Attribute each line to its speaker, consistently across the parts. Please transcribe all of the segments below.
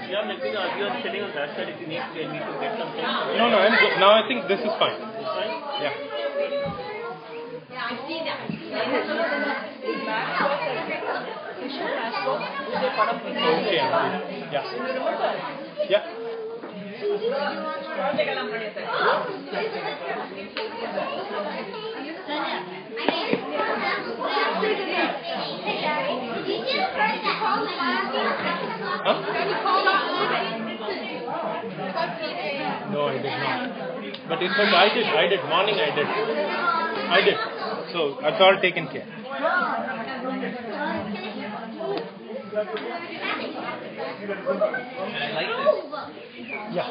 Speaker 1: Yeah, maybe you are sitting on that side if you need to get something.
Speaker 2: No, now I think this is fine.
Speaker 1: This is fine?
Speaker 2: Yeah. Okay. Yeah. Yeah. Huh? No, I did not. But it's okay. I did. Morning I did. So it's all taken care.
Speaker 3: And I like this.
Speaker 2: Yeah.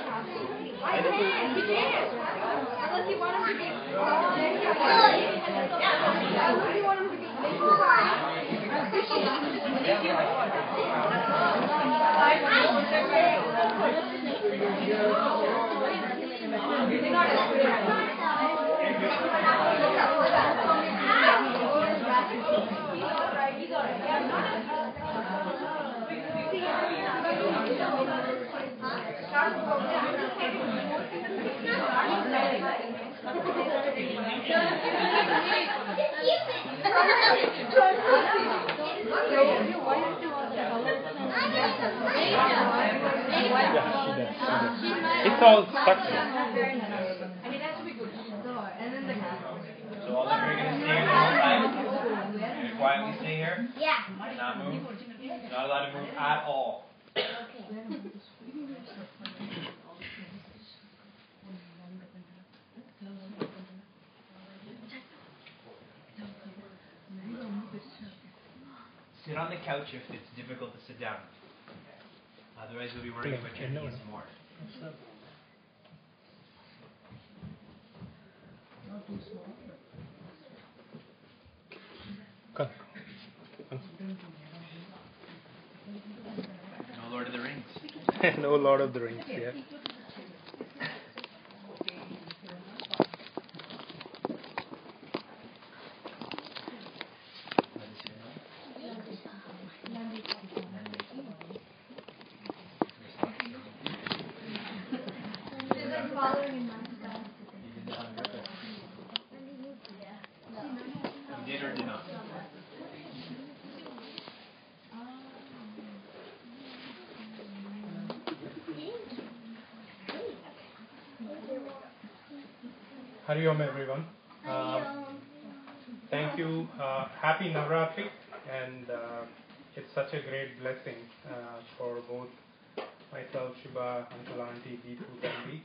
Speaker 2: It's all stuck here.
Speaker 3: So all of you are going to stay here the whole time? You're going to quietly stay here?
Speaker 4: Yeah.
Speaker 3: Not move? Not allowed to move at all. Sit on the couch if it's difficult to sit down. Otherwise, we'll be worrying about your knees more.
Speaker 2: Come.
Speaker 3: No Lord of the Rings.
Speaker 2: No Lord of the Rings, yeah.
Speaker 3: You did or did not?
Speaker 2: Hari Om, everyone. Thank you. Happy Navratri, and it's such a great blessing for both myself, Shubha, Uncle, Auntie, Deepu, Tanvi,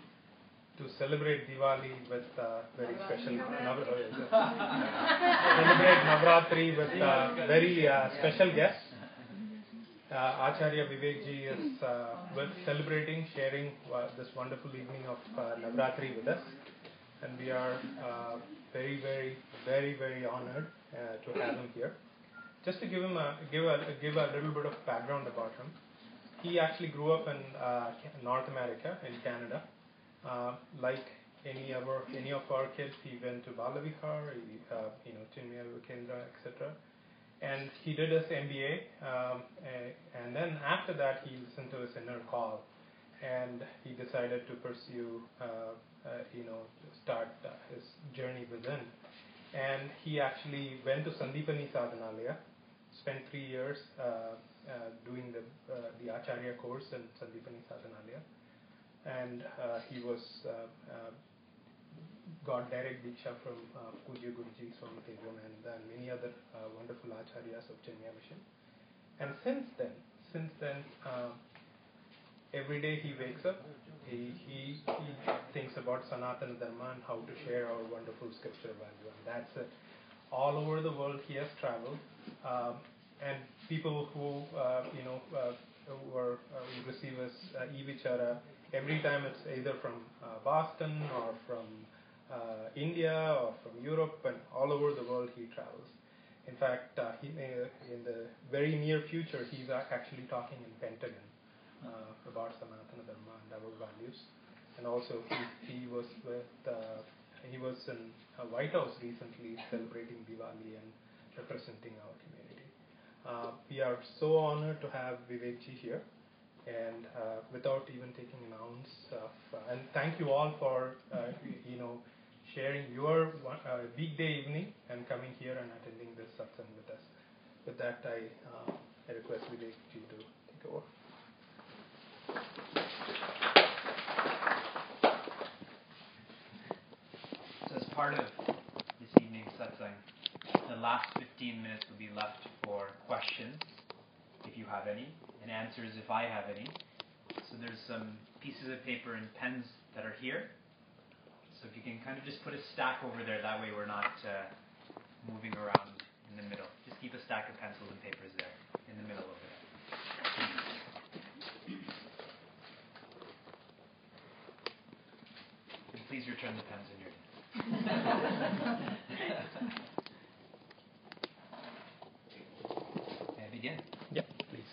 Speaker 2: to celebrate Diwali with very special celebrate Navratri with very special guests. Acharya VivekJi is celebrating, sharing this wonderful evening of Navratri with us, and we are very, very, very, very honored to have him here. Just to give a little bit of background about him, he actually grew up in North America, in Canada. Like any of our kids, he went to Balavihar, Chinmaya Vikendra, etc. And he did his MBA, and then after that he listened to his inner call, and he decided to pursue, start his journey within. And he actually went to Sandipani Sadhanalaya, spent 3 years doing the Acharya course in Sandipani Sadhanalaya, and he was got direct Diksha from Pujya Guruji, Swami Tejam, and many other wonderful Acharyas of Chinmaya Mission. And since then, every day he wakes up, he thinks about Sanatana Dharma and how to share our wonderful scripture value, and that's it. All over the world he has traveled, and people who receive his e-vichara, every time it's either from Boston or from India or from Europe, and all over the world he travels. In fact, in the very near future, he's actually talking in Pentagon about Sanatana Dharma and our values. And also, he was with he was in White House recently celebrating Diwali and representing our community. We are so honored to have VivekJi here, and without even taking an ounce of, and thank you all for sharing your weekday evening and coming here and attending this satsang with us. With that, I request VivekJi to take over.
Speaker 3: So as part of this evening's satsang, the last 15 minutes will be left for questions, if you have any, and answers if I have any. So there's some pieces of paper and pens that are here. So if you can kind of just put a stack over there, that way we're not moving around in the middle. Just keep a stack of pencils and papers there, in the middle over there. And please return the pens when you're done. May I begin?
Speaker 2: Yeah, please.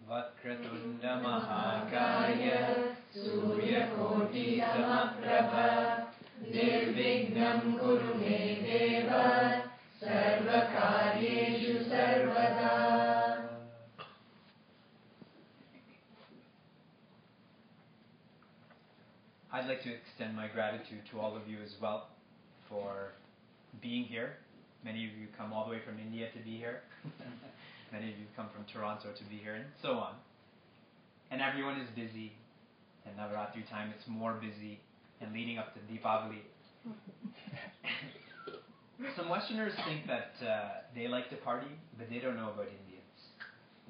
Speaker 3: Vakratunda Mahakaya Suryakoti Samaprabha Nirvignam Kuru Me Deva Sarvakaryeshu Sarvada. I'd like to extend my gratitude to all of you as well for being here. Many of you come all the way from India to be here. Many of you come from Toronto to be here, and so on. And everyone is busy. And Navaratri time, it's more busy. And leading up to Deepavali. Some Westerners think that they like to party, but they don't know about Indians.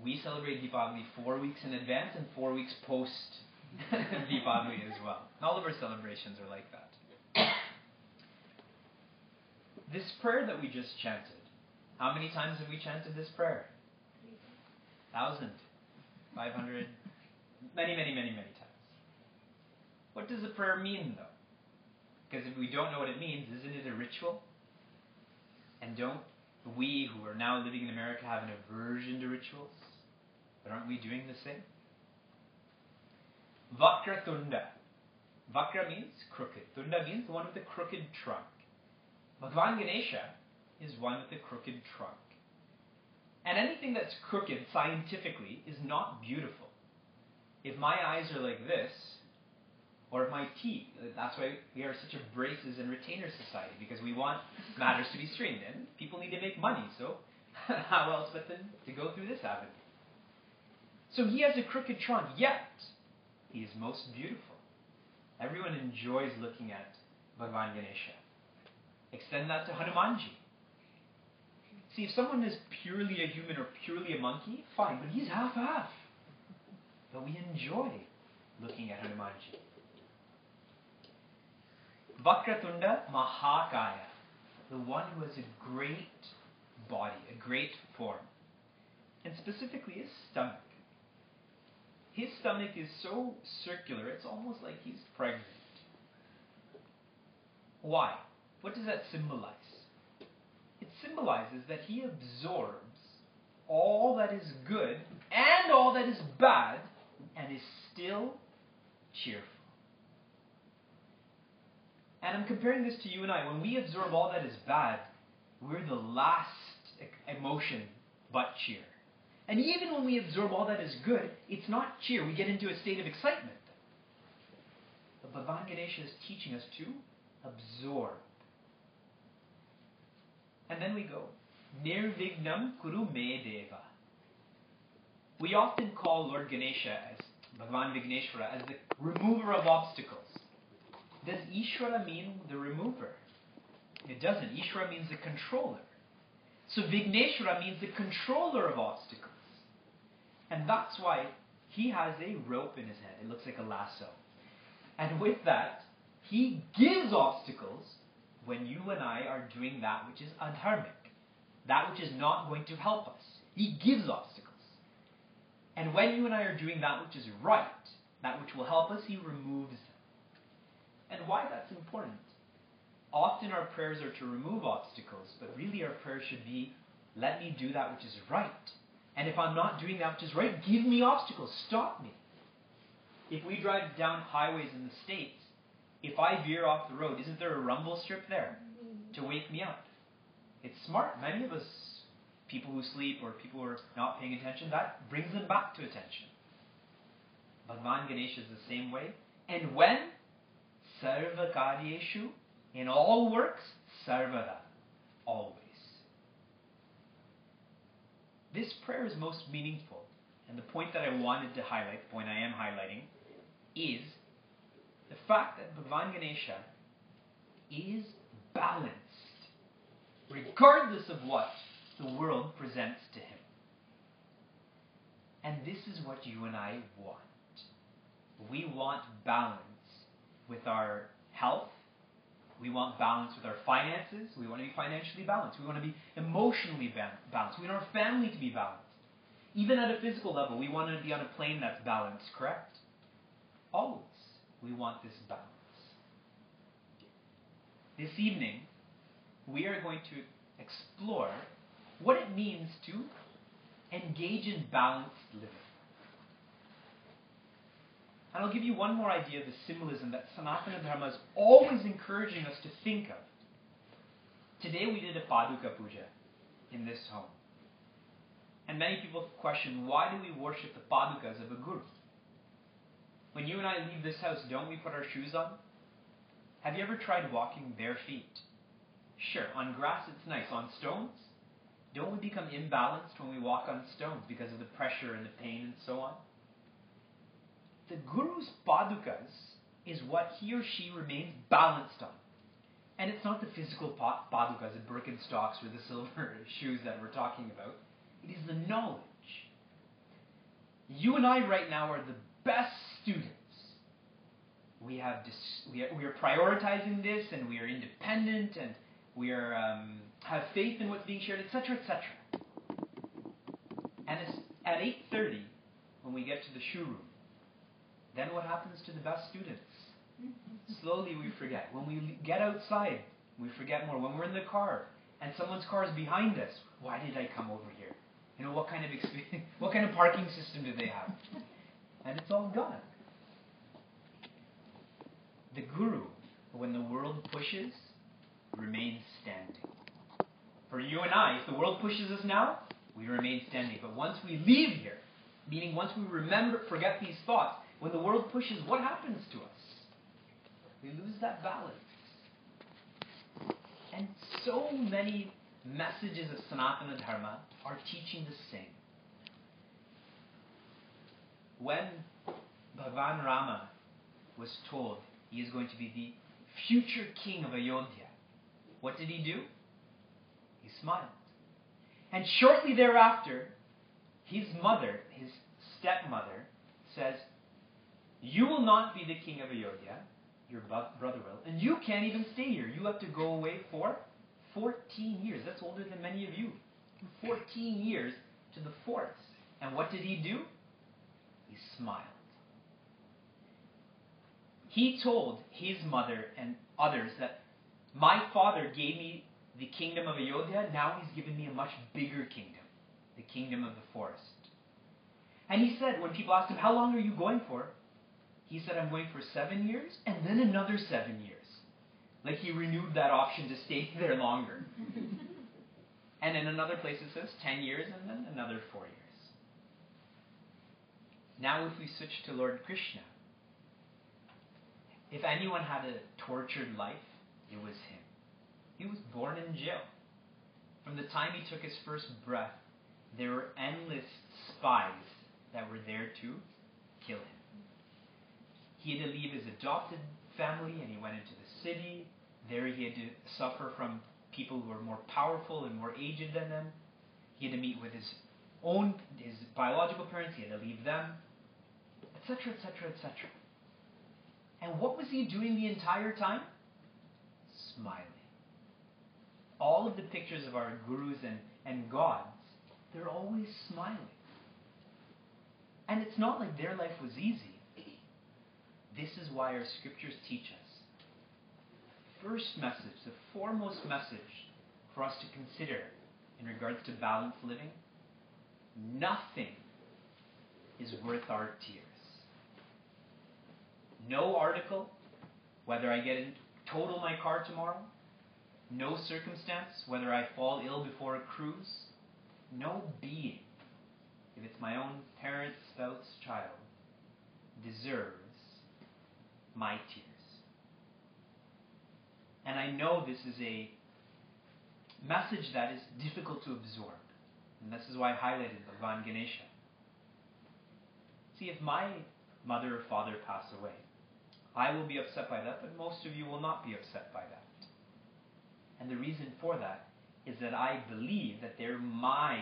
Speaker 3: We celebrate Deepavali 4 weeks in advance and 4 weeks post Deepavali as well. And all of our celebrations are like that. This prayer that we just chanted, how many times have we chanted this prayer? 1,000, 500, many times. What does the prayer mean, though? Because if we don't know what it means, isn't it a ritual? And don't we, who are now living in America, have an aversion to rituals? But aren't we doing the same? Vakratunda. Vakra means crooked. Tunda means the one with the crooked trunk. Bhagavan Ganesha is one with the crooked trunk. And anything that's crooked scientifically is not beautiful. If my eyes are like this, or if my teeth, that's why we are such a braces and retainer society, because we want matters to be straightened, and people need to make money, so how else but to go through this avenue? So he has a crooked trunk, yet he is most beautiful. Everyone enjoys looking at Bhagavan Ganesha. Extend that to Hanumanji. See, if someone is purely a human or purely a monkey, fine, but he's half-half. But we enjoy looking at Hanumanji. Vakratunda Mahakaya, the one who has a great body, a great form, and specifically his stomach. His stomach is so circular, it's almost like he's pregnant. Why? What does that symbolize? It symbolizes that he absorbs all that is good and all that is bad and is still cheerful. And I'm comparing this to you and I. When we absorb all that is bad, we're the last emotion but cheer. And even when we absorb all that is good, it's not cheer. We get into a state of excitement. But Bhagavan Ganesha is teaching us to absorb. And then we go, Nirvignam kuru me deva. We often call Lord Ganesha as Bhagavan Vigneshwara as the remover of obstacles. Does Ishvara mean the remover? It doesn't. Ishvara means the controller. So Vigneshwara means the controller of obstacles. And that's why he has a rope in his head. It looks like a lasso. And with that, he gives obstacles when you and I are doing that which is adharmic, that which is not going to help us. He gives obstacles. And when you and I are doing that which is right, that which will help us, he removes them. And why that's important? Often our prayers are to remove obstacles, but really our prayer should be, let me do that which is right. And if I'm not doing that which is right, give me obstacles, stop me. If we drive down highways in the States, if I veer off the road, isn't there a rumble strip there to wake me up? It's smart. Many of us, people who sleep or people who are not paying attention, that brings them back to attention. Bhagavan Ganesha is the same way. And when? Sarva karyeshu, in all works, sarvada, always. This prayer is most meaningful. And the point that I wanted to highlight, the point I am highlighting, is the fact that Bhagavan Ganesha is balanced, regardless of what the world presents to him. And this is what you and I want. We want balance with our health. We want balance with our finances. We want to be financially balanced. We want to be emotionally balanced. We want our family to be balanced. Even at a physical level, we want to be on a plane that's balanced, correct? Always, we want this balance. This evening, we are going to explore what it means to engage in balanced living. And I'll give you one more idea of the symbolism that Sanatana Dharma is always encouraging us to think of. Today we did a Paduka Puja in this home. And many people question, why do we worship the Padukas of a Guru? When you and I leave this house, don't we put our shoes on? Have you ever tried walking bare feet? Sure, on grass it's nice. On stones? Don't we become imbalanced when we walk on stones because of the pressure and the pain and so on? The Guru's Padukas is what he or she remains balanced on. And it's not the physical Padukas, the Birkenstocks or the silver shoes that we're talking about. It is the knowledge. You and I right now are the best students. We are prioritizing this, and we are independent, and we are have faith in what's being shared, etc., etc. And it's at 8:30 when we get to the shoe room. Then what happens to the best students? Slowly we forget. When we get outside, we forget more. When we're in the car and someone's car is behind us, why did I come over here? You know, what kind of experience, what kind of parking system do they have? And it's all gone. The Guru, when the world pushes, remains standing. For you and I, if the world pushes us now, we remain standing. But once we leave here, meaning once we forget these thoughts, when the world pushes, what happens to us? We lose that balance. And so many messages of Sanatana Dharma are teaching the same. When Bhagavan Rama was told he is going to be the future king of Ayodhya, what did he do? He smiled. And shortly thereafter, his mother, his stepmother, says, you will not be the king of Ayodhya, your brother will, and you can't even stay here. You have to go away for 14 years. That's older than many of you. 14 years to the forest. And what did he do? He smiled. He told his mother and others that my father gave me the kingdom of Ayodhya, now he's given me a much bigger kingdom, the kingdom of the forest. And he said, when people asked him, how long are you going for? He said, I'm going for 7 years and then another 7 years. Like he renewed that option to stay there longer. And in another place it says 10 years and then another 4 years. Now if we switch to Lord Krishna, if anyone had a tortured life, it was him. He was born in jail. From the time he took his first breath, there were endless spies that were there to kill him. He had to leave his adopted family and he went into the city. There he had to suffer from people who were more powerful and more aged than them. He had to meet with his biological parents. He had to leave them, etc., etc., etc. And what was he doing the entire time? Smiling. All of the pictures of our gurus and gods, they're always smiling. And it's not like their life was easy. This is why our scriptures teach us. First message, the foremost message for us to consider in regards to balanced living, nothing is worth our tears. No article, whether I get in total my car tomorrow, no circumstance, whether I fall ill before a cruise, no being, if it's my own parent, spouse, child, deserves my tears. And I know this is a message that is difficult to absorb. And this is why I highlighted Bhagwan Ganesha. See, if my mother or father pass away, I will be upset by that, but most of you will not be upset by that. And the reason for that is that I believe that they're my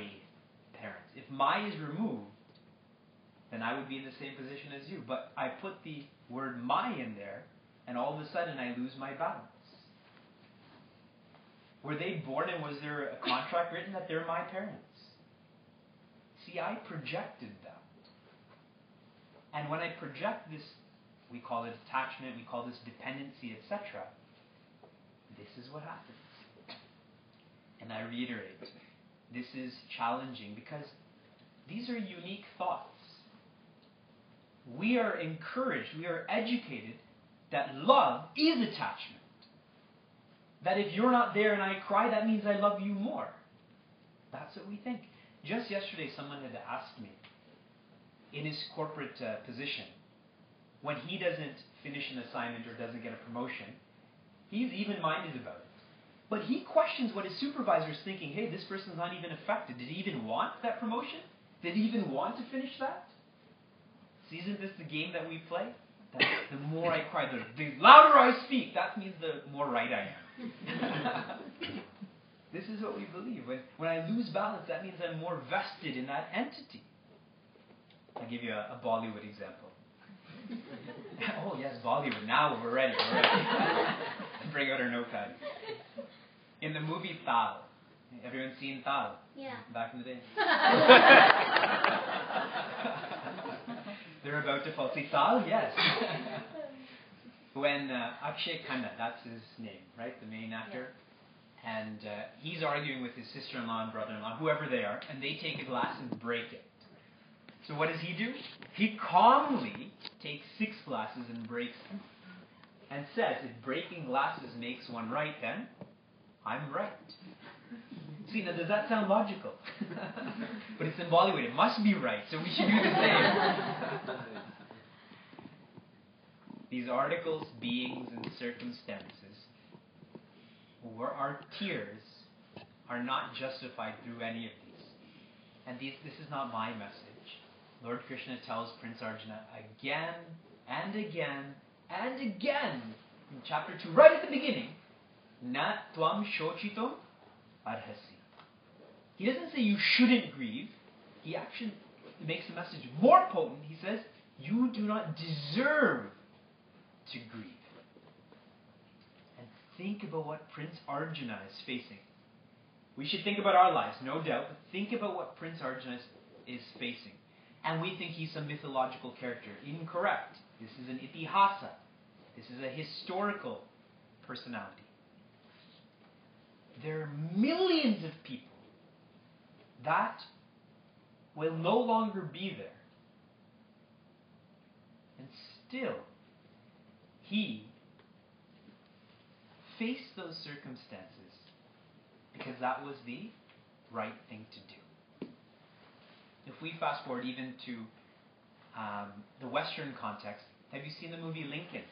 Speaker 3: parents. If my is removed, then I would be in the same position as you. But I put the word my in there, and all of a sudden I lose my balance. Were they born and was there a contract written that they're my parents? See, I projected that. And when I project this, we call it attachment, we call this dependency, etc., this is what happens. And I reiterate, this is challenging because these are unique thoughts. We are encouraged, we are educated that love is attachment. That if you're not there and I cry, that means I love you more. That's what we think. Just yesterday, someone had asked me, in his corporate position, when he doesn't finish an assignment or doesn't get a promotion, he's even-minded about it. But he questions what his supervisor is thinking. Hey, this person's not even affected. Did he even want that promotion? Did he even want to finish that? See, isn't this the game that we play? That the more I cry, the louder I speak. That means the more right I am. This is what we believe. When I lose balance, that means I'm more vested in that entity. I'll give you a Bollywood example. Oh yes, Bollywood. Now we're ready. Bring out our notepad. In the movie Tal. Everyone seen Tal?
Speaker 4: Yeah.
Speaker 3: Back in the day. They're about to fall. See, Tal? Yes. When Akshay Khanna, that's his name, right? The main actor. Yeah. And he's arguing with his sister-in-law and brother-in-law, whoever they are, and they take a glass and break it. So what does he do? He calmly takes 6 glasses and breaks them. And says, if breaking glasses makes one right, then I'm right. See, now does that sound logical? But it's in Bollywood. It must be right, so we should do the same. These articles, beings, and circumstances, where our tears are not justified through any of these. And this is not my message. Lord Krishna tells Prince Arjuna again and again and again in chapter 2, right at the beginning, Na tvam shochitum arhasi. He doesn't say you shouldn't grieve. He actually makes the message more potent. He says, you do not deserve to grieve. And think about what Prince Arjuna is facing. We should think about our lives, no doubt, but think about what Prince Arjuna is facing. And we think he's some mythological character. Incorrect. This is an itihasa. This is a historical personality. There are millions of people that will no longer be there. And still, he faced those circumstances because that was the right thing to do. If we fast forward even to the Western context, have you seen the movie Lincoln?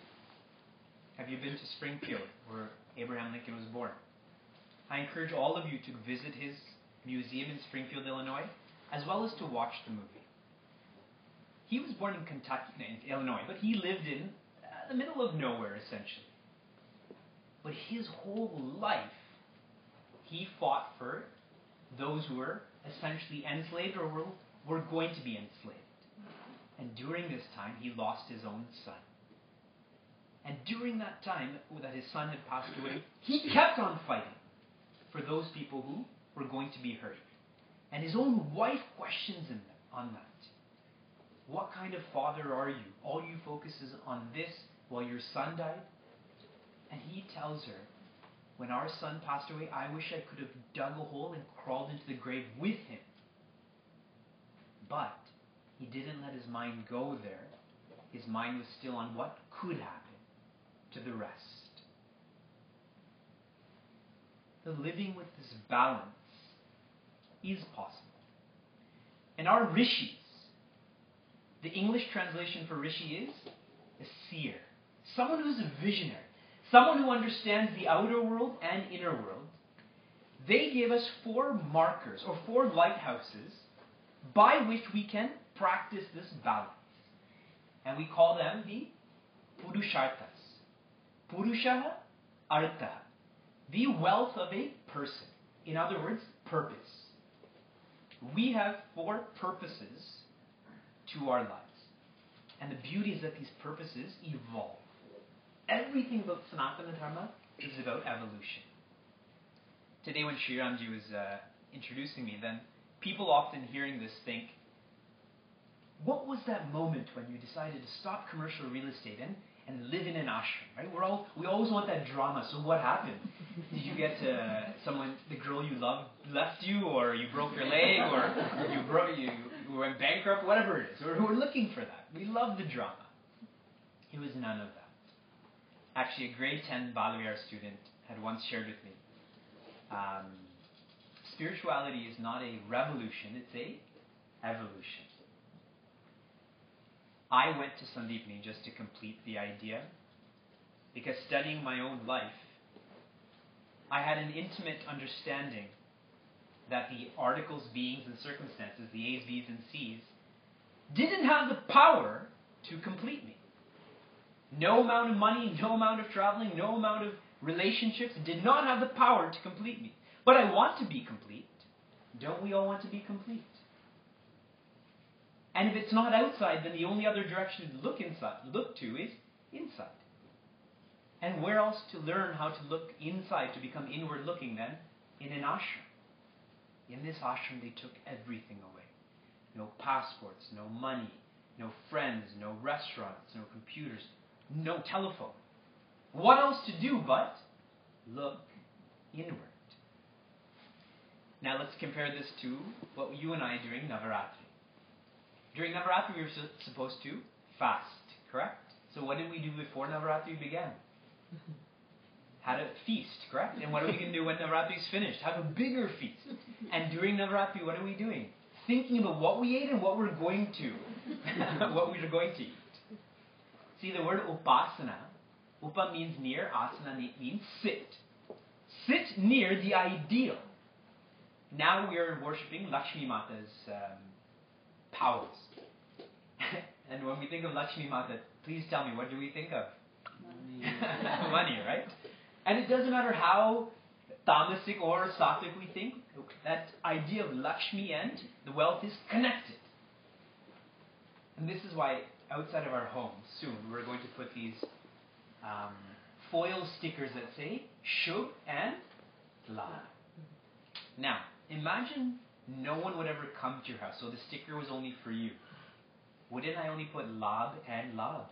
Speaker 3: Have you been to Springfield, where Abraham Lincoln was born? I encourage all of you to visit his museum in Springfield, Illinois, as well as to watch the movie. He was born in Kentucky, in Illinois, but he lived in the middle of nowhere, essentially. But his whole life, he fought for those who were essentially enslaved or were going to be enslaved. And during this time, he lost his own son. And during that time that his son had passed away, he kept on fighting for those people who were going to be hurt. And his own wife questions him on that. What kind of father are you? All you focus is on this while your son died? And he tells her, when our son passed away, I wish I could have dug a hole and crawled into the grave with him. But he didn't let his mind go there. His mind was still on what could happen to the rest. The living with this balance is possible. And our rishis, the English translation for rishi is a seer, someone who's a visionary, someone who understands the outer world and inner world. They gave us 4 markers or 4 lighthouses by which we can practice this balance. And we call them the Purusharthas. Purushaha Arthaha. The wealth of a person. In other words, purpose. We have 4 purposes to our lives. And the beauty is that these purposes evolve. Everything about Sanatana Dharma is about evolution. Today when Sri Ramji was introducing me, then people often hearing this think, what was that moment when you decided to stop commercial real estate and live in an ashram, right? We always want that drama. So what happened? Did you get the girl you loved left you, or you broke your leg, or you went bankrupt, whatever it is. We're looking for that. We love the drama. It was none of that. Actually, a grade 10 Balavihar student had once shared with me, spirituality is not a revolution, it's a evolution. I went to Sandeepani just to complete the idea, because studying my own life, I had an intimate understanding that the articles, beings, and circumstances, the A's, B's, and C's, didn't have the power to complete me. No amount of money, no amount of traveling, no amount of relationships did not have the power to complete me. But I want to be complete. Don't we all want to be complete? And if it's not outside, then the only other direction to look to is inside. And where else to learn how to look inside, to become inward looking than in an ashram? In this ashram, they took everything away. No passports, no money, no friends, no restaurants, no computers, no telephone. What else to do but look inward? Now let's compare this to what you and I during Navaratri. During Navaratri, we were supposed to fast, correct? So what did we do before Navaratri began? Had a feast, correct? And what are we going to do when Navaratri is finished? Have a bigger feast. And during Navaratri, what are we doing? Thinking about what we ate and what we're going to, what we are going to eat. See, the word upasana, upa means near, asana means sit. Sit near the ideal. Now we are worshipping Lakshmi Mata's powers. And when we think of Lakshmi Mata, please tell me, what do we think of? Money. Money, right? And it doesn't matter how tamasic or sattvic we think, that idea of Lakshmi and the wealth is connected. And this is why outside of our homes, soon, we're going to put these foil stickers that say Shubh and Labh. Now, imagine no one would ever come to your house, so the sticker was only for you. Wouldn't I only put Labh and Labh?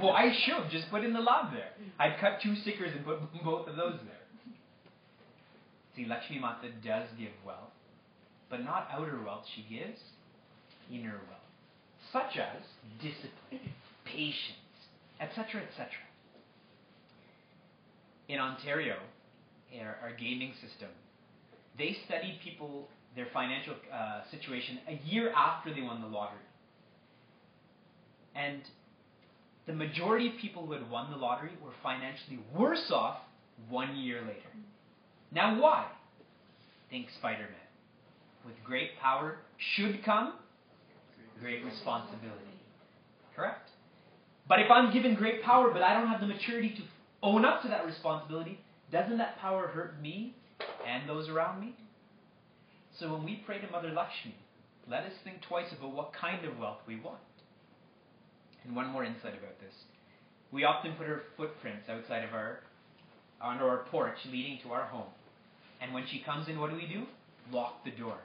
Speaker 3: Well, I should just put in the Labh there. I'd cut 2 stickers and put both of those there. See, Lakshmi Mata does give wealth, but not outer wealth. She gives inner wealth, such as discipline, patience, etc., etc. In Ontario, our gaming system, they studied people, their financial situation, a year after they won the lottery. And the majority of people who had won the lottery were financially worse off 1 year later. Now why? Think Spider-Man. With great power should come great responsibility. Correct? But if I'm given great power, but I don't have the maturity to own up to that responsibility, doesn't that power hurt me and those around me? So when we pray to Mother Lakshmi, let us think twice about what kind of wealth we want. And one more insight about this. We often put our footprints outside of on our porch leading to our home. And when she comes in, what do? Lock the door.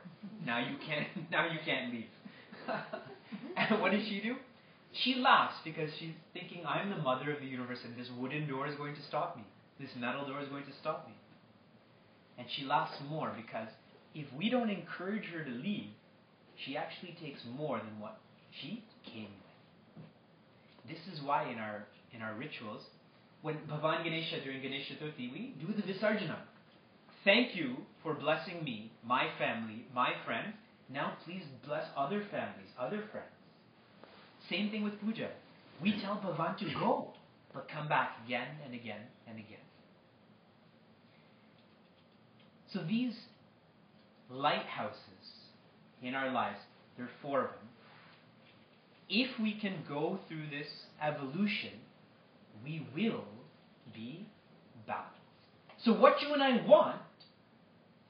Speaker 3: Now you can't leave. And what does she do? She laughs because she's thinking, I'm the mother of the universe and this wooden door is going to stop me. This metal door is going to stop me. And she laughs more because if we don't encourage her to leave, she actually takes more than what she came with. This is why in our rituals, when Bhavan Ganesha during Ganesha Chaturthi, we do the Visarjana. Thank you for blessing me, my family, my friends. Now please bless other families, other friends. Same thing with puja. We tell Bhavan to go, but come back again and again and again. So these lighthouses in our lives, there are 4 of them. If we can go through this evolution, we will be balanced. So what you and I want,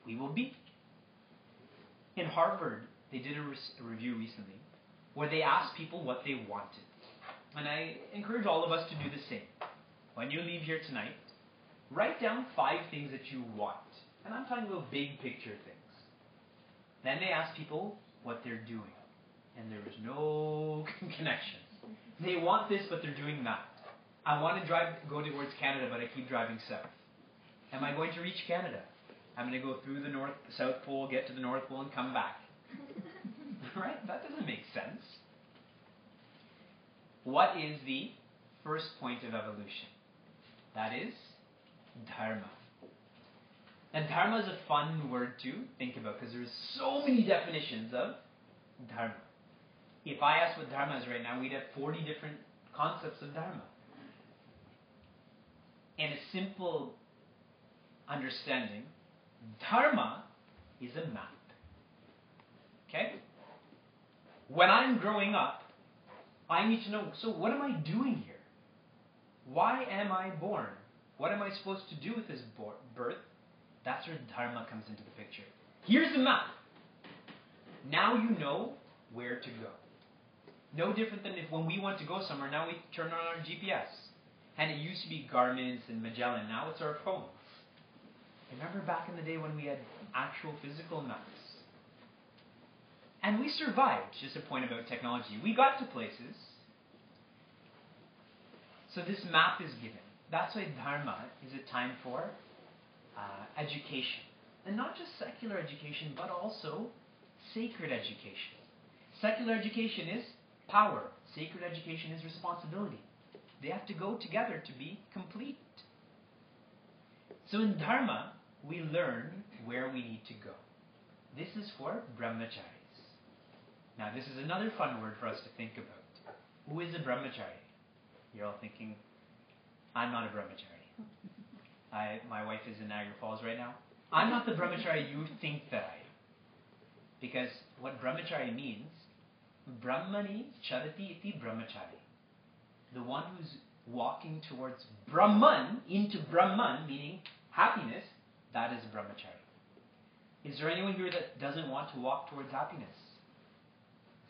Speaker 3: we will be. In Harvard, they did a review recently where they asked people what they wanted. And I encourage all of us to do the same. When you leave here tonight, write down 5 things that you want. And I'm talking about big picture things. Then they asked people what they're doing. And there was no connection. They want this, but they're doing that. I want to go towards Canada, but I keep driving south. Am I going to reach Canada? I'm going to go through the South Pole, get to the North Pole, and come back. Right? That doesn't make sense. What is the first point of evolution? That is dharma. And dharma is a fun word to think about because there's so many definitions of dharma. If I asked what dharma is right now, we'd have 40 different concepts of dharma. And a simple understanding, dharma is a map. Okay? When I'm growing up, I need to know, so what am I doing here? Why am I born? What am I supposed to do with this birth? That's where dharma comes into the picture. Here's the map. Now you know where to go. No different than if when we want to go somewhere, now we turn on our GPS. And it used to be Garmin's and Magellan. Now it's our phones. Remember back in the day when we had actual physical maps? And we survived. Just a point about technology. We got to places. So this map is given. That's why dharma is a time for education. And not just secular education, but also sacred education. Secular education is power. Sacred education is responsibility. They have to go together to be complete. So in dharma, we learn where we need to go. This is for brahmacharis. Now this is another fun word for us to think about. Who is a brahmachari? You're all thinking, I'm not a brahmachari. My wife is in Niagara Falls right now. I'm not the brahmachari you think that I am. Because what brahmachari means, brahmani charati iti brahmachari. The one who's walking towards Brahman, into Brahman, meaning happiness, that is brahmachari. Is there anyone here that doesn't want to walk towards happiness?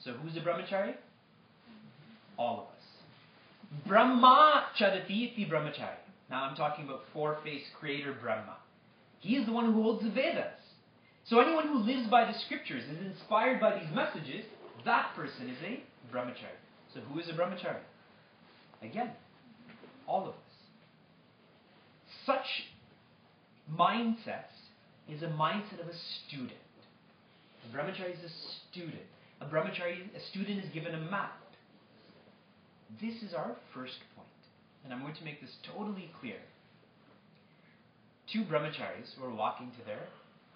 Speaker 3: So who's a brahmachari? All of us. Brahma chadati iti brahmachari. Now I'm talking about four-faced creator Brahma. He is the one who holds the Vedas. So anyone who lives by the scriptures, is inspired by these messages, that person is a brahmachari. So who is a brahmachari? Again, all of us. Such mindsets is a mindset of a student. A brahmachari is a student. A student is given a map. This is our first point. And I'm going to make this totally clear. 2 brahmacharis were walking to their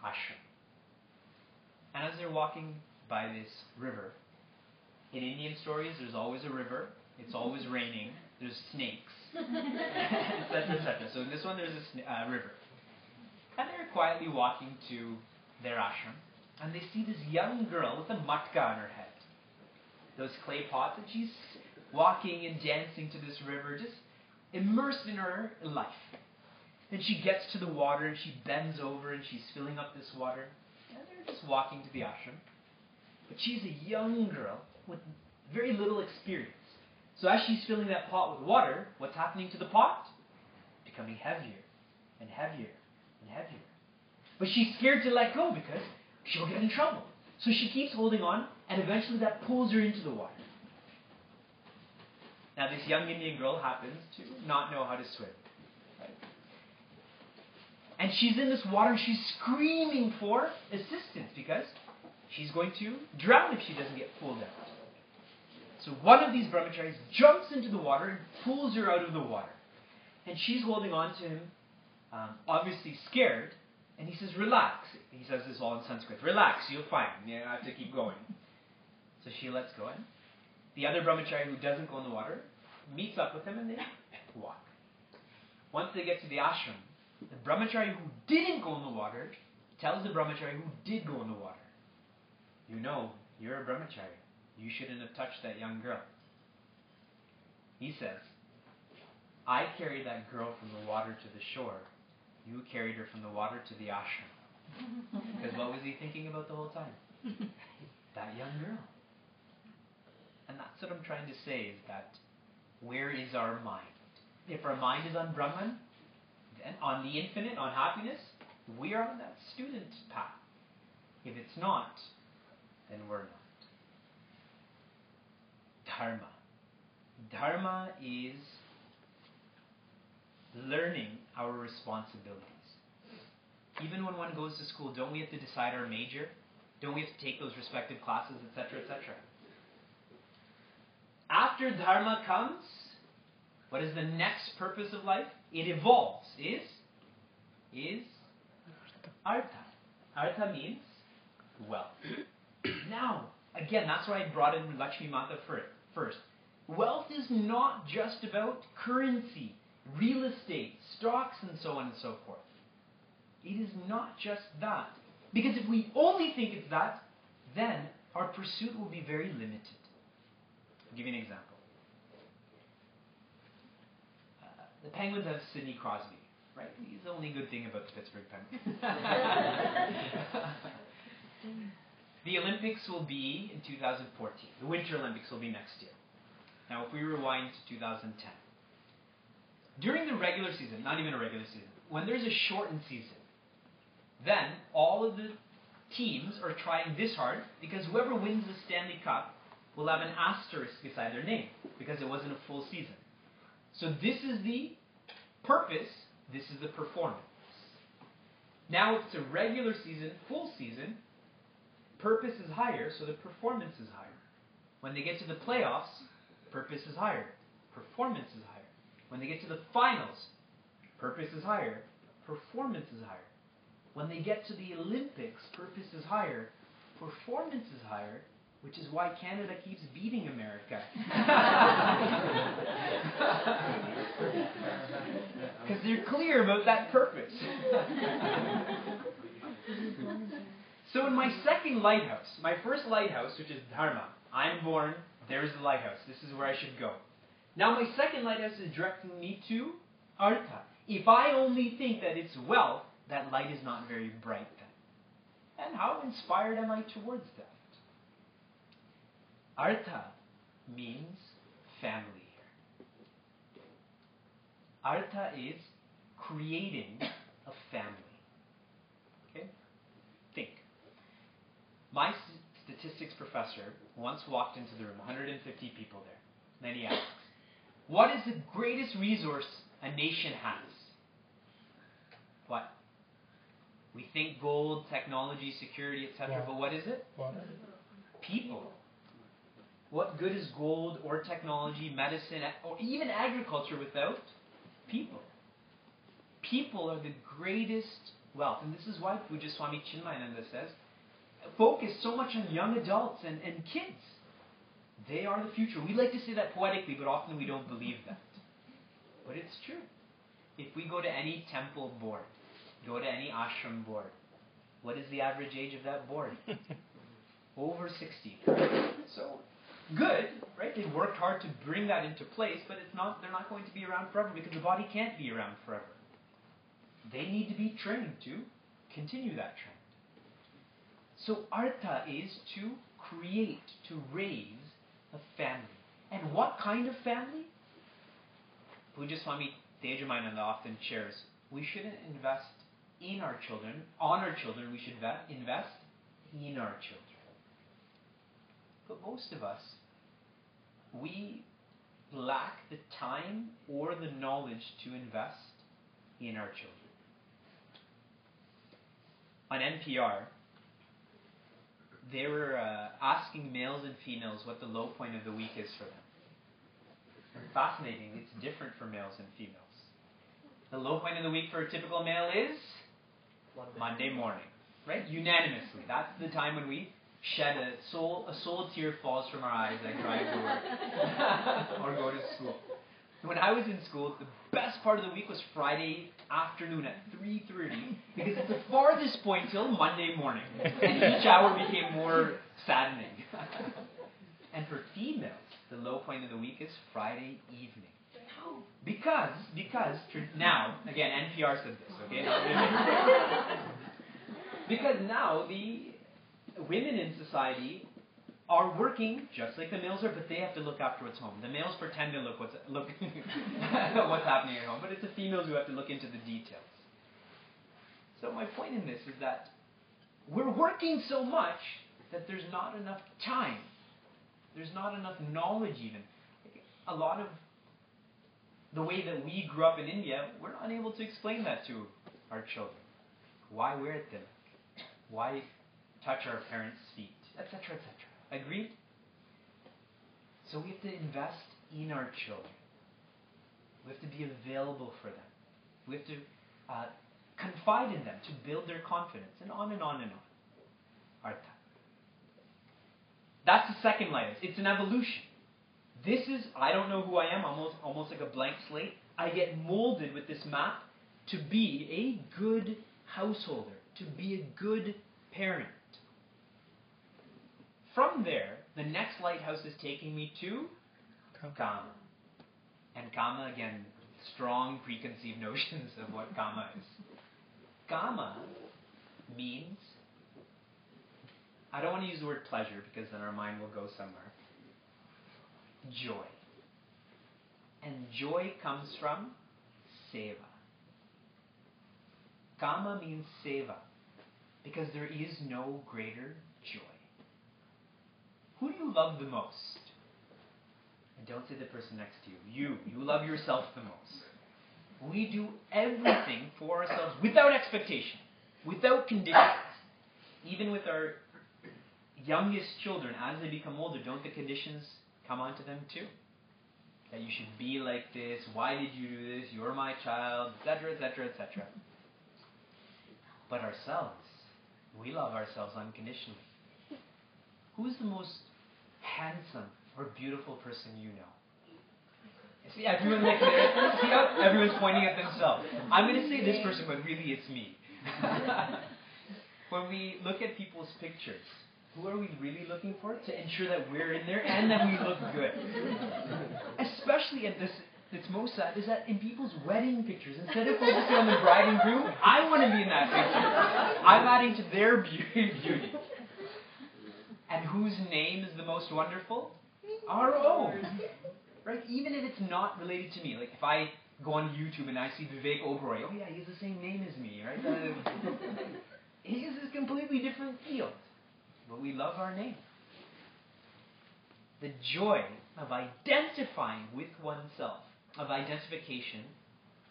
Speaker 3: ashram. And as they're walking by this river, in Indian stories, there's always a river. It's always raining. there's snakes, etc., etc. So in this one, there's a river. And they're quietly walking to their ashram, and they see this young girl with a matka on her head, those clay pots, and she's walking and dancing to this river, just immersed in her life. And she gets to the water, and she bends over, and she's filling up this water, and they're just walking to the ashram. But she's a young girl with very little experience. So as she's filling that pot with water, what's happening to the pot? Becoming heavier and heavier and heavier. But she's scared to let go because she'll get in trouble. So she keeps holding on, and eventually that pulls her into the water. Now this young Indian girl happens to not know how to swim. Right? And she's in this water, and she's screaming for assistance because she's going to drown if she doesn't get pulled out. So one of these brahmacharis jumps into the water and pulls her out of the water. And she's holding on to him, obviously scared, and he says, relax. He says this all in Sanskrit. Relax, you'll find. You have to keep going. So she lets go. And the other brahmachari who doesn't go in the water meets up with him, and they walk. Once they get to the ashram, the brahmachari who didn't go in the water tells the brahmachari who did go in the water, you know, you're a brahmachari. You shouldn't have touched that young girl. He says, I carried that girl from the water to the shore. You carried her from the water to the ashram. Because what was he thinking about the whole time? That young girl. And that's what I'm trying to say, is that where is our mind? If our mind is on Brahman, then on the infinite, on happiness, we are on that student path. If it's not, then we're not. Dharma. Dharma is learning our responsibilities. Even when one goes to school, don't we have to decide our major? Don't we have to take those respective classes, etc., etc.? After Dharma comes, what is the next purpose of life? It evolves. Is Artha. Artha means wealth. Now, again, that's why I brought in Lakshmi Mata first. Wealth is not just about currency, real estate, stocks, and so on and so forth. It is not just that. Because if we only think it's that, then our pursuit will be very limited. I'll give you an example. The Penguins have Sidney Crosby, right? He's the only good thing about the Pittsburgh Penguins. The Olympics will be in 2014. The Winter Olympics will be next year. Now, if we rewind to 2010. During the regular season, not even a regular season, when there's a shortened season, then all of the teams are trying this hard because whoever wins the Stanley Cup will have an asterisk beside their name because it wasn't a full season. So this is the purpose, this is the performance. Now, if it's a regular season, full season, purpose is higher, so the performance is higher. When they get to the playoffs, purpose is higher, performance is higher. When they get to the finals, purpose is higher, performance is higher. When they get to the Olympics, purpose is higher, performance is higher, which is why Canada keeps beating America. Because they're clear about that purpose. So in my second lighthouse, my first lighthouse, which is Dharma, I'm born, there's the lighthouse, this is where I should go. Now my second lighthouse is directing me to Artha. If I only think that it's wealth, that light is not very bright then. And how inspired am I towards that? Artha means family here. Artha is creating a family. Okay? Think. My statistics professor once walked into the room, 150 people there. Then he asks, what is the greatest resource a nation has? What? We think gold, technology, security, etc. But what is it? People. What good is gold or technology, medicine, or even agriculture without people? People are the greatest wealth. And this is why Puja Swami Chinmayananda says, focus so much on young adults and kids. They are the future. We like to say that poetically, but often we don't believe that. But it's true. If we go to any temple board, go to any ashram board, what is the average age of that board? Over 60. So, good, right? They worked hard to bring that into place, but they're not going to be around forever because the body can't be around forever. They need to be trained to continue that trend. So artha is to create, to raise a family. And what kind of family? Pujya Swami Tejamananda often shares, we shouldn't invest in our children, on our children, we should invest in our children. But most of us, we lack the time or the knowledge to invest in our children. On NPR, they were asking males and females what the low point of the week is for them. And fascinatingly, it's different for males and females. The low point of the week for a typical male is Monday morning, right? Unanimously. That's the time when we shed a soul tear falls from our eyes and drive to work or go to school. When I was in school, the best part of the week was Friday afternoon at 3:30 because it's the farthest point till Monday morning. And each hour became more saddening. And for females, the low point of the week is Friday evening. Because now, again, NPR said this, okay? Because now the women in society are working just like the males are, but they have to look after what's home. The males pretend to look what's happening at home, but it's the females who have to look into the details. So my point in this is that we're working so much that there's not enough time. There's not enough knowledge even. A lot of the way that we grew up in India, we're not able to explain that to our children. Why wear tilak? Why touch our parents' feet? Etc., etc. Agreed? So we have to invest in our children. We have to be available for them. We have to confide in them to build their confidence, and on and on and on. Artha. That's the second layer. It's an evolution. This is, I don't know who I am, almost like a blank slate. I get molded with this map to be a good householder, to be a good parent. From there, the next lighthouse is taking me to Kama. And Kama, again, strong preconceived notions of what Kama is. Kama means, I don't want to use the word pleasure because then our mind will go somewhere. Joy. And joy comes from seva. Kama means seva because there is no greater joy. Who do you love the most? And don't say the person next to you. You love yourself the most. We do everything for ourselves without expectation, without conditions. Even with our youngest children, as they become older, don't the conditions come onto them too? That you should be like this, why did you do this, you're my child, etc., etc., etc. But ourselves, we love ourselves unconditionally. Who's the most handsome or beautiful person you know? See, everyone's pointing at themselves. I'm going to say this person, but really it's me. When we look at people's pictures, who are we really looking for? To ensure that we're in there and that we look good. Especially at this, it's most sad, is that in people's wedding pictures, instead of focusing on the bride and groom, I want to be in that picture. I'm adding to their beauty. And whose name is the most wonderful? Our own. Right? Even if it's not related to me. Like if I go on YouTube and I see Vivek Oberoi, oh yeah, he has the same name as me, right? He is a completely different field. But we love our name. The joy of identifying with oneself, of identification,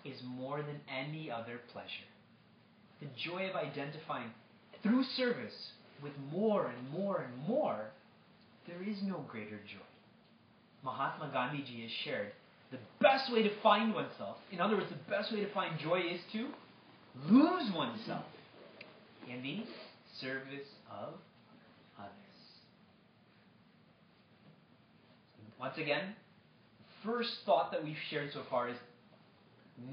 Speaker 3: is more than any other pleasure. The joy of identifying through service with more and more and more, there is no greater joy. Mahatma Gandhi has shared the best way to find oneself, in other words, the best way to find joy is to lose oneself in the service of others. Once again, first thought that we've shared so far is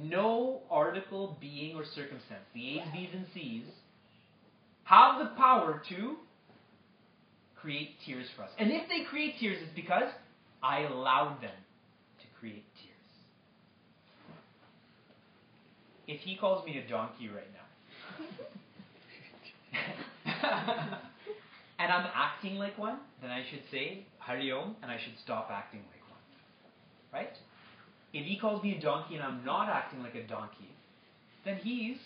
Speaker 3: no article, being, or circumstance, the A's, B's, and C's, have the power to create tears for us. And if they create tears, it's because I allowed them to create tears. If he calls me a donkey right now, and I'm acting like one, then I should say Hari Om, and I should stop acting like one. Right? If he calls me a donkey and I'm not acting like a donkey, then he's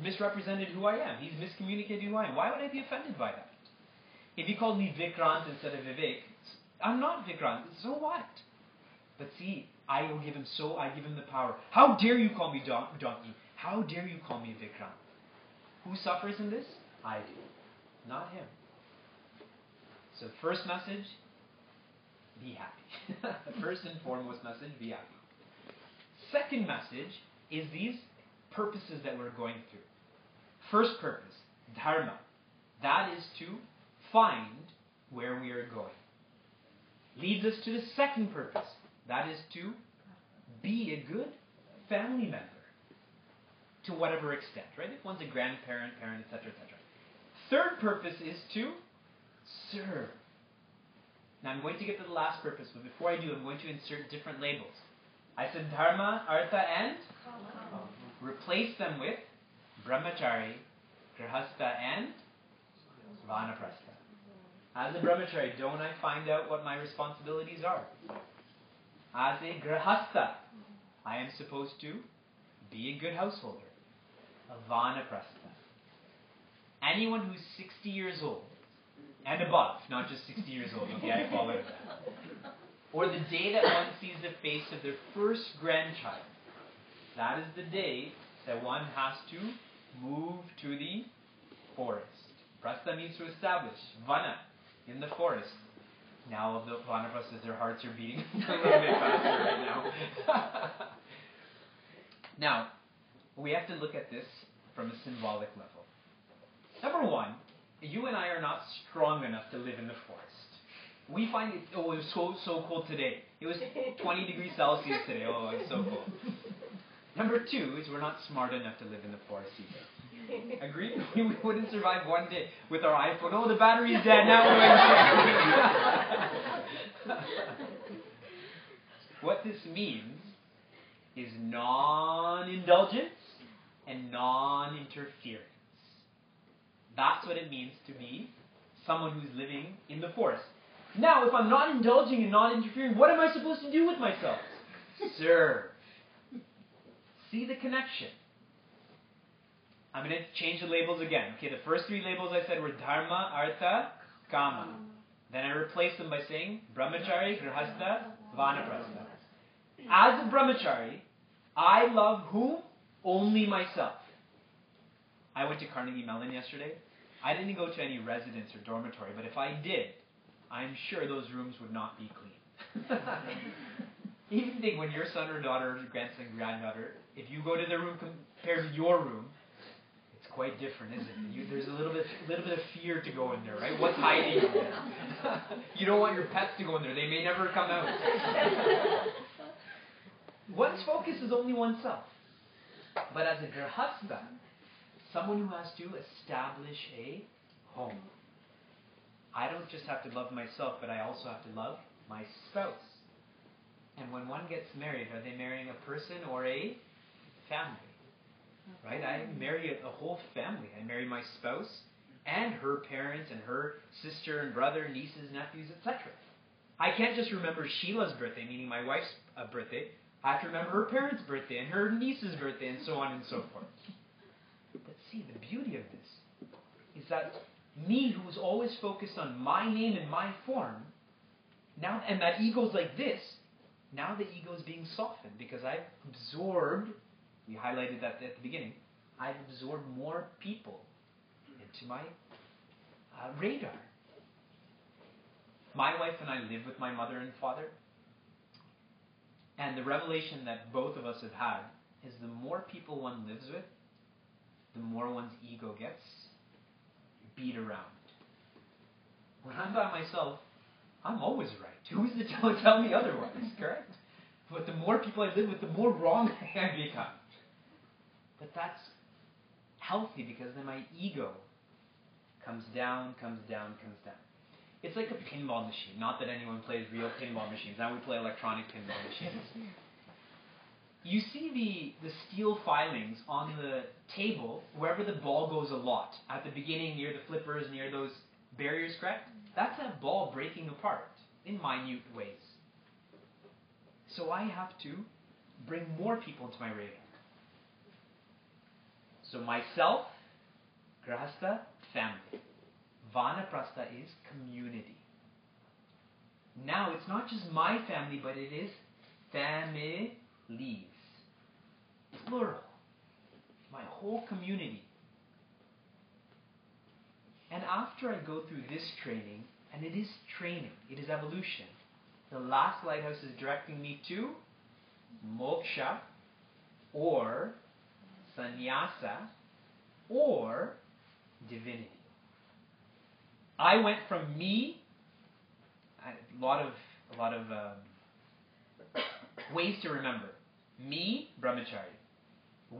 Speaker 3: misrepresented who I am. He's miscommunicated who I am. Why would I be offended by that? If he called me Vikrant instead of Vivek, I'm not Vikrant. So what? But see, I give him the power. How dare you call me donkey? How dare you call me Vikrant? Who suffers in this? I do, not him. So first message, be happy. The first and foremost message, be happy. Second message is these purposes that we're going through. First purpose, dharma. That is to find where we are going. Leads us to the second purpose. That is to be a good family member. To whatever extent, right? If one's a grandparent, parent, etc., etc. Third purpose is to serve. Now I'm going to get to the last purpose, but before I do, I'm going to insert different labels. I said dharma, artha, and replace them with brahmachari, grihastha, and vanaprastha. As a brahmachari, don't I find out what my responsibilities are? As a grihastha, I am supposed to be a good householder. A vanaprastha. Anyone who's 60 years old and above, not just 60 years old, okay, I fall out of that. Or the day that one sees the face of their first grandchild, that is the day that one has to move to the forest. Prastha means to establish. Vana, in the forest. Now of the vanaprasthas, their hearts are beating a little bit faster right now. Now, we have to look at this from a symbolic level. Number one, you and I are not strong enough to live in the forest. We find it was so cold today. It was 20 degrees Celsius today. Oh, it's so cold. Number two is we're not smart enough to live in the forest either. Agree? We wouldn't survive one day with our iPhone. Oh, the battery's dead now. What this means is non-indulgence and non-interference. That's what it means to be someone who's living in the forest. Now, if I'm not indulging and not interfering, what am I supposed to do with myself? Serve. See the connection. I'm going to change the labels again. Okay, the first three labels I said were dharma, artha, kama. Then I replaced them by saying brahmachari, grihastha, vanaprastha. As a brahmachari, I love whom? Only myself. I went to Carnegie Mellon yesterday. I didn't go to any residence or dormitory, but if I did, I'm sure those rooms would not be clean. Even think when your son or daughter, or grandson, granddaughter, if you go to their room compared to your room, it's quite different, isn't it? There's a little bit of fear to go in there, right? What's hiding in there? You don't want your pets to go in there. They may never come out. One's focus is only oneself. But as a grihastha, someone who has to establish a home. I don't just have to love myself, but I also have to love my spouse. And when one gets married, are they marrying a person or a family? Right? I marry a whole family. I marry my spouse and her parents and her sister and brother, nieces, nephews, etc. I can't just remember Sheila's birthday, meaning my wife's birthday. I have to remember her parents' birthday and her niece's birthday and so on and so forth. But see, the beauty of this is that me, who was always focused on my name and my form, now, and that ego's like this, now the ego is being softened because I've absorbed, we highlighted that at the beginning, I've absorbed more people into my radar. My wife and I live with my mother and father, and the revelation that both of us have had is the more people one lives with, the more one's ego gets beat around. When I'm by myself, I'm always right. Who's to tell me otherwise, correct? But the more people I live with, the more wrong I become. But that's healthy because then my ego comes down, comes down, comes down. It's like a pinball machine. Not that anyone plays real pinball machines. Now we play electronic pinball machines. You see the steel filings on the table wherever the ball goes a lot. At the beginning, near the flippers, near those barriers, correct? That's a ball breaking apart in minute ways. So I have to bring more people into my radar. So myself, grahastha, family. Vanaprastha is community. Now it's not just my family, but it is families. It's plural. My whole community. And after I go through this training, and it is training, it is evolution, the last lighthouse is directing me to moksha, or sannyasa, or divinity. I went from me, a lot of ways to remember. Me, brahmachari.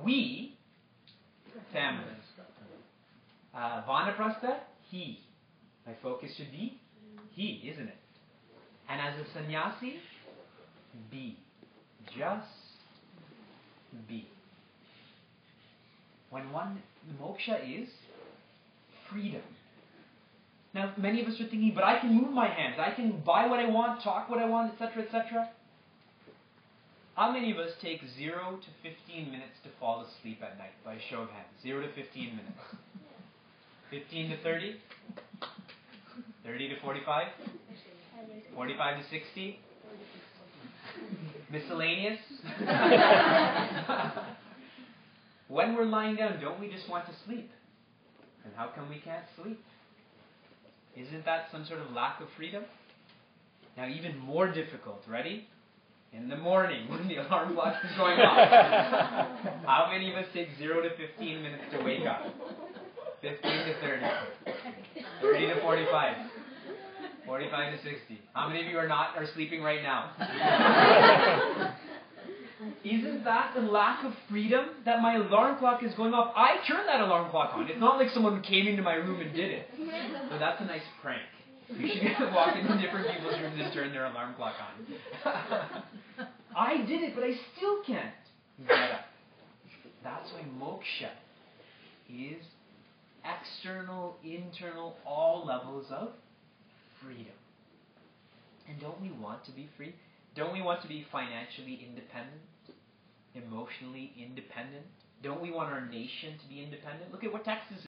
Speaker 3: We, family. Vanaprastha, he. My focus should be he, isn't it? And as a sannyasi, be. Just be. Moksha is freedom. Now, many of us are thinking, but I can move my hands, I can buy what I want, talk what I want, etc., etc. How many of us take 0 to 15 minutes to fall asleep at night, by a show of hands? 0 to 15 minutes. 15 to 30? 30 to 45? 45 to 60? Miscellaneous? When we're lying down, don't we just want to sleep? And how come we can't sleep? Isn't that some sort of lack of freedom? Now, even more difficult. Ready? In the morning, when the alarm clock is going off. How many of us take 0 to 15 minutes to wake up? 15 to 30. 30 to 45. 45 to 60. How many of you are sleeping right now? Isn't that the lack of freedom that my alarm clock is going off? I turned that alarm clock on. It's not like someone came into my room and did it. So that's a nice prank. You should walk into different people's rooms and turn their alarm clock on. I did it, but I still can't get up. That's why moksha is external, internal, all levels of freedom. And don't we want to be free? Don't we want to be financially independent? Emotionally independent? Don't we want our nation to be independent? Look at what Texas